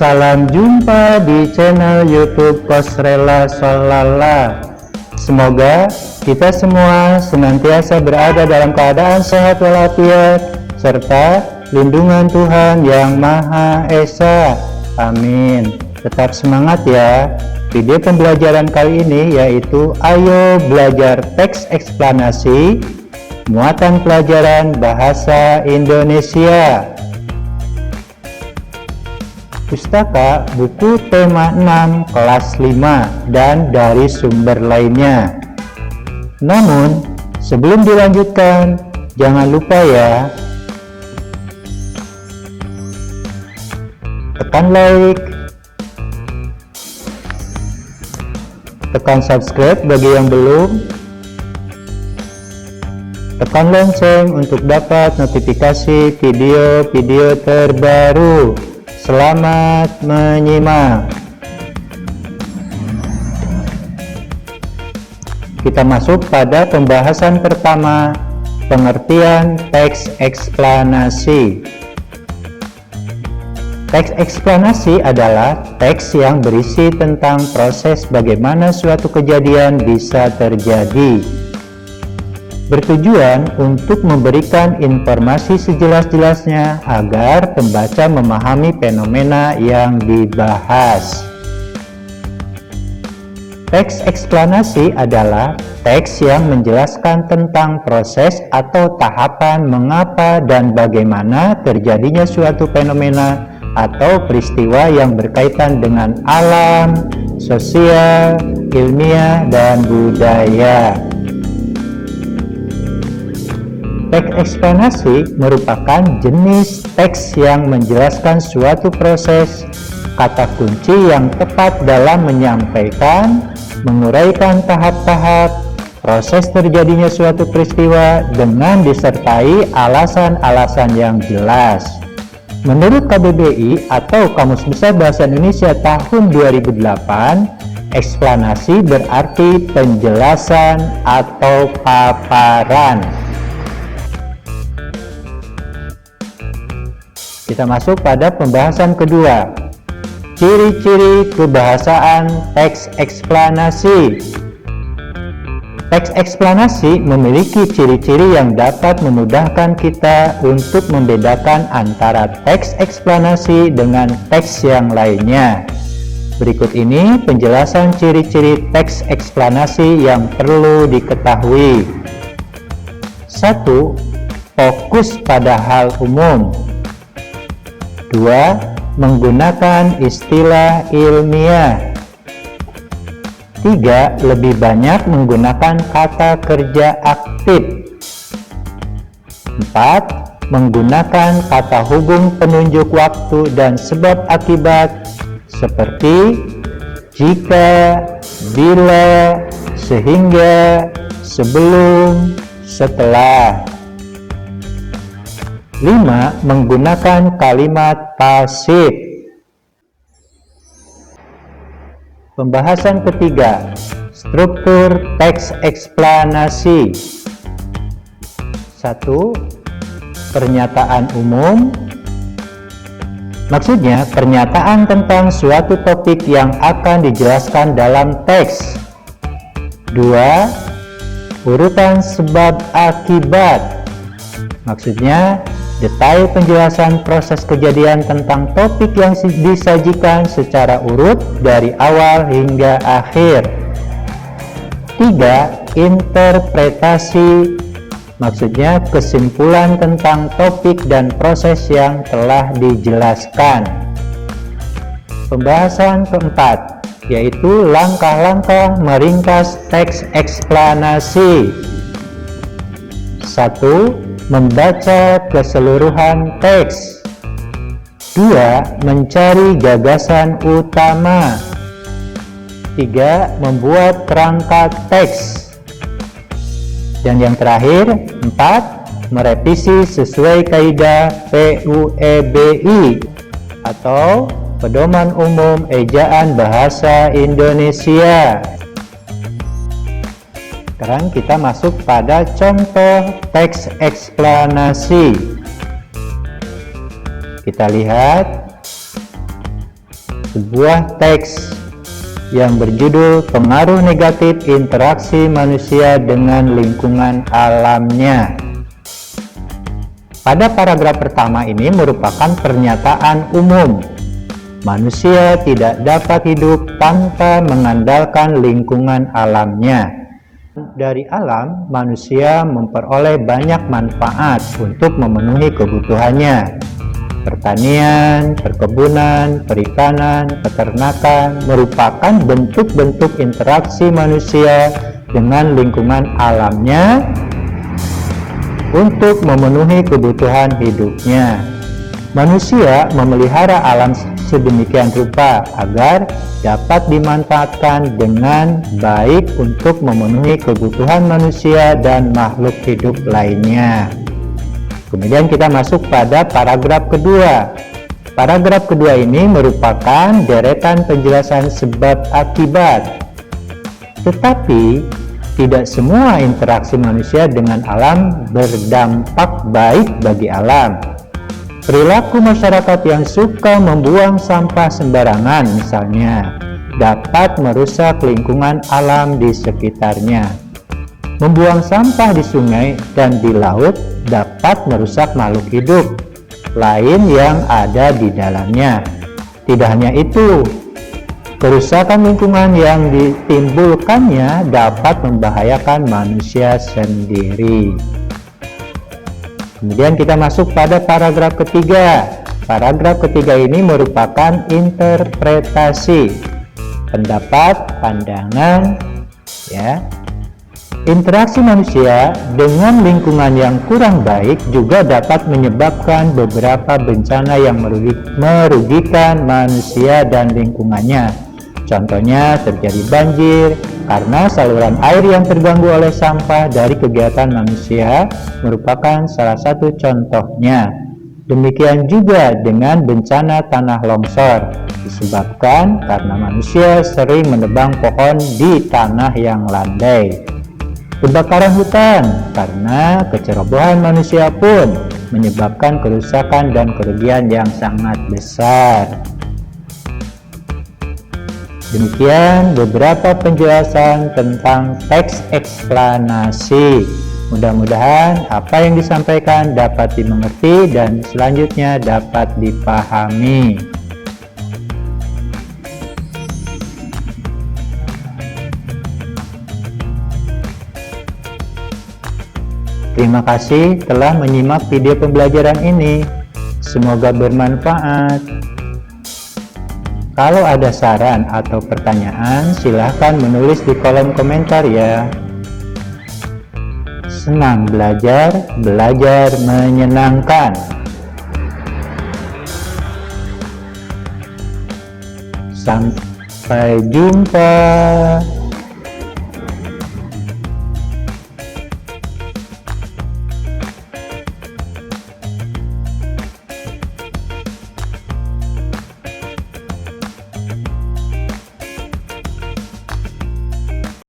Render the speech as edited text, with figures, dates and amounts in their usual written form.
Salam jumpa di channel YouTube Coach Rela Sholala. Semoga kita semua senantiasa berada dalam keadaan sehat walafiat serta lindungan Tuhan Yang Maha Esa. Amin. Tetap semangat ya. Video pembelajaran kali ini yaitu ayo belajar teks eksplanasi muatan pelajaran bahasa Indonesia. Pustaka buku tema 6 kelas 5 dan dari sumber lainnya. Namun sebelum dilanjutkan, jangan lupa ya, tekan like, tekan subscribe bagi yang belum, tekan lonceng untuk dapat notifikasi video-video terbaru. Selamat menyimak. Kita masuk pada pembahasan pertama, pengertian teks eksplanasi. Teks eksplanasi adalah teks yang berisi tentang proses bagaimana suatu kejadian bisa terjadi. Bertujuan untuk memberikan informasi sejelas-jelasnya agar pembaca memahami fenomena yang dibahas. Teks eksplanasi adalah teks yang menjelaskan tentang proses atau tahapan mengapa dan bagaimana terjadinya suatu fenomena atau peristiwa yang berkaitan dengan alam, sosial, ilmiah, dan budaya. Teks eksplanasi merupakan jenis teks yang menjelaskan suatu proses, kata kunci yang tepat dalam menyampaikan, menguraikan tahap-tahap proses terjadinya suatu peristiwa dengan disertai alasan-alasan yang jelas. Menurut KBBI atau Kamus Besar Bahasa Indonesia tahun 2008, eksplanasi berarti penjelasan atau paparan. Kita masuk pada pembahasan kedua, ciri-ciri kebahasaan teks eksplanasi. Teks eksplanasi memiliki ciri-ciri yang dapat memudahkan kita untuk membedakan antara teks eksplanasi dengan teks yang lainnya. Berikut ini penjelasan ciri-ciri teks eksplanasi yang perlu diketahui. 1. Fokus pada hal umum. 2. Menggunakan istilah ilmiah. 3. Lebih banyak menggunakan kata kerja aktif. 4. Menggunakan kata hubung penunjuk waktu dan sebab akibat seperti jika, bila, sehingga, sebelum, setelah. 5. Menggunakan kalimat pasif. Pembahasan ketiga, struktur teks eksplanasi. 1. Pernyataan umum. Maksudnya, pernyataan tentang suatu topik yang akan dijelaskan dalam teks. 2. Urutan sebab akibat. Maksudnya, detail penjelasan proses kejadian tentang topik yang disajikan secara urut dari awal hingga akhir. 3. Interpretasi. Maksudnya kesimpulan tentang topik dan proses yang telah dijelaskan. Pembahasan keempat, yaitu langkah-langkah meringkas teks eksplanasi. 1. Membaca keseluruhan teks. 2. Mencari gagasan utama. 3. Membuat kerangka teks. Dan yang terakhir, 4. Merevisi sesuai kaidah PUEBI atau Pedoman Umum Ejaan Bahasa Indonesia. Sekarang kita masuk pada contoh teks eksplanasi. Kita lihat sebuah teks yang berjudul Pengaruh Negatif Interaksi Manusia dengan Lingkungan Alamnya. Pada paragraf pertama ini merupakan pernyataan umum. Manusia tidak dapat hidup tanpa mengandalkan lingkungan alamnya. Dari alam, manusia memperoleh banyak manfaat untuk memenuhi kebutuhannya. Pertanian, perkebunan, perikanan, peternakan merupakan bentuk-bentuk interaksi manusia dengan lingkungan alamnya untuk memenuhi kebutuhan hidupnya. Manusia memelihara alam sedemikian rupa agar dapat dimanfaatkan dengan baik untuk memenuhi kebutuhan manusia dan makhluk hidup lainnya. Kemudian kita masuk pada paragraf kedua. Paragraf kedua ini merupakan deretan penjelasan sebab akibat. Tetapi tidak semua interaksi manusia dengan alam berdampak baik bagi alam. Perilaku masyarakat yang suka membuang sampah sembarangan misalnya dapat merusak lingkungan alam di sekitarnya. Membuang sampah di sungai dan di laut dapat merusak makhluk hidup lain yang ada di dalamnya. Tidak hanya itu, kerusakan lingkungan yang ditimbulkannya dapat membahayakan manusia sendiri. Kemudian kita masuk pada paragraf ketiga. Paragraf ketiga ini merupakan interpretasi, pendapat, pandangan, ya. Interaksi manusia dengan lingkungan yang kurang baik juga dapat menyebabkan beberapa bencana yang merugikan manusia dan lingkungannya. Contohnya terjadi banjir karena saluran air yang terganggu oleh sampah dari kegiatan manusia merupakan salah satu contohnya. Demikian juga dengan bencana tanah longsor disebabkan karena manusia sering menebang pohon di tanah yang landai. Kebakaran hutan karena kecerobohan manusia pun menyebabkan kerusakan dan kerugian yang sangat besar. Demikian beberapa penjelasan tentang teks eksplanasi. Mudah-mudahan apa yang disampaikan dapat dimengerti dan selanjutnya dapat dipahami. Terima kasih telah menyimak video pembelajaran ini. Semoga bermanfaat. Kalau ada saran atau pertanyaan, silahkan menulis di kolom komentar ya. Senang belajar, belajar menyenangkan. Sampai jumpa.